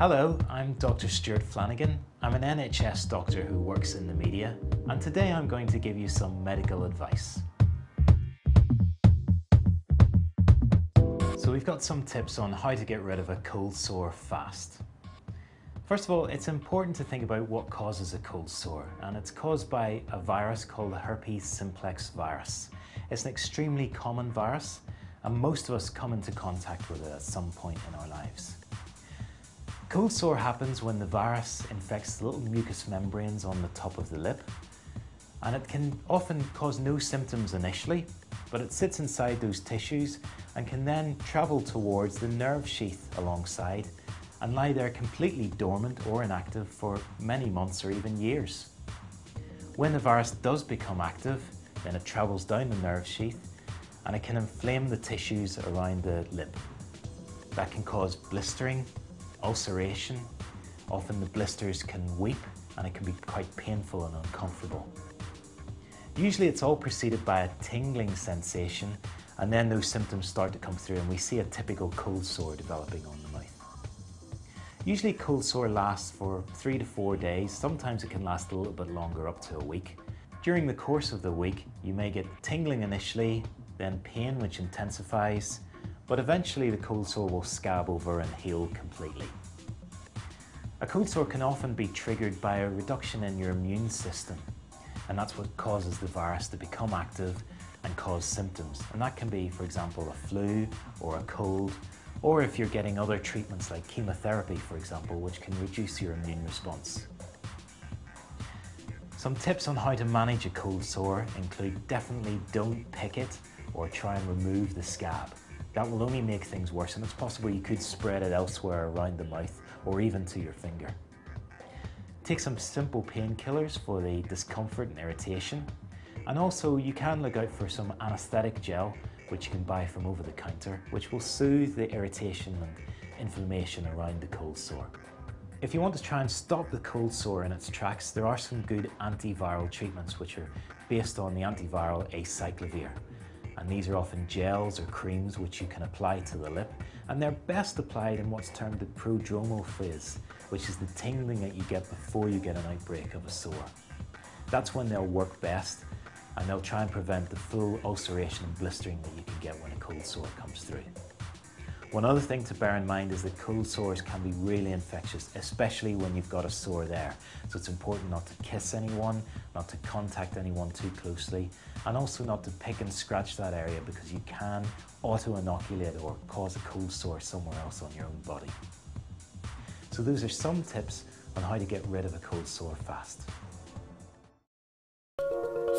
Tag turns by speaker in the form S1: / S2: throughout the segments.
S1: Hello, I'm Dr. Stuart Flanagan. I'm an NHS doctor who works in the media, and today I'm going to give you some medical advice. So we've got some tips on how to get rid of a cold sore fast. First of all, it's important to think about what causes a cold sore, and it's caused by a virus called the herpes simplex virus. It's an extremely common virus, and most of us come into contact with it at some point in our lives. Cold sore happens when the virus infects the little mucous membranes on the top of the lip, and it can often cause no symptoms initially, but it sits inside those tissues and can then travel towards the nerve sheath alongside and lie there completely dormant or inactive for many months or even years. When the virus does become active, then it travels down the nerve sheath and it can inflame the tissues around the lip. That can cause blistering, ulceration. Often the blisters can weep and it can be quite painful and uncomfortable. Usually it's all preceded by a tingling sensation, and then those symptoms start to come through and we see a typical cold sore developing on the mouth. Usually cold sore lasts for 3 to 4 days. Sometimes it can last a little bit longer, up to a week. During the course of the week, you may get tingling initially, then pain which intensifies, but eventually the cold sore will scab over and heal completely. A cold sore can often be triggered by a reduction in your immune system, and that's what causes the virus to become active and cause symptoms. And that can be, for example, a flu or a cold, or if you're getting other treatments like chemotherapy, for example, which can reduce your immune response. Some tips on how to manage a cold sore include definitely don't pick it or try and remove the scab. That will only make things worse, and it's possible you could spread it elsewhere around the mouth or even to your finger. Take some simple painkillers for the discomfort and irritation, and also you can look out for some anaesthetic gel which you can buy from over the counter, which will soothe the irritation and inflammation around the cold sore. If you want to try and stop the cold sore in its tracks, there are some good antiviral treatments which are based on the antiviral acyclovir. And these are often gels or creams which you can apply to the lip, and they're best applied in what's termed the prodromal phase, which is the tingling that you get before you get an outbreak of a sore. That's when they'll work best, and they'll try and prevent the full ulceration and blistering that you can get when a cold sore comes through. One other thing to bear in mind is that cold sores can be really infectious, especially when you've got a sore there. So it's important not to kiss anyone, not to contact anyone too closely, and also not to pick and scratch that area, because you can auto-inoculate or cause a cold sore somewhere else on your own body. So those are some tips on how to get rid of a cold sore fast.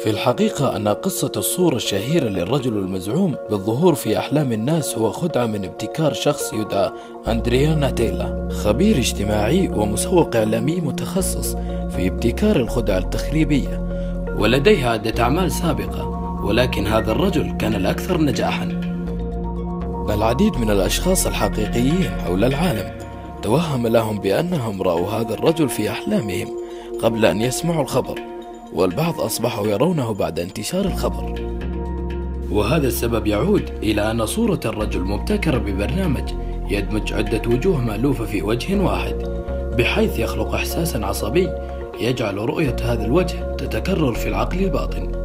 S2: في الحقيقة أن قصة الصورة الشهيرة للرجل المزعوم بالظهور في أحلام الناس هو خدعة من ابتكار شخص يدعى أندريا ناتيلا، خبير اجتماعي ومسوق إعلامي متخصص في ابتكار الخدع التخريبية، ولديه عدة أعمال سابقة، ولكن هذا الرجل كان الأكثر نجاحا. العديد من الأشخاص الحقيقيين حول العالم توهم لهم بأنهم رأوا هذا الرجل في أحلامهم قبل أن يسمعوا الخبر، والبعض أصبحوا يرونه بعد انتشار الخبر. وهذا السبب يعود إلى أن صورة الرجل مبتكرة ببرنامج يدمج عدة وجوه مألوفة في وجه واحد، بحيث يخلق إحساسا عصبي يجعل رؤية هذا الوجه تتكرر في العقل الباطن.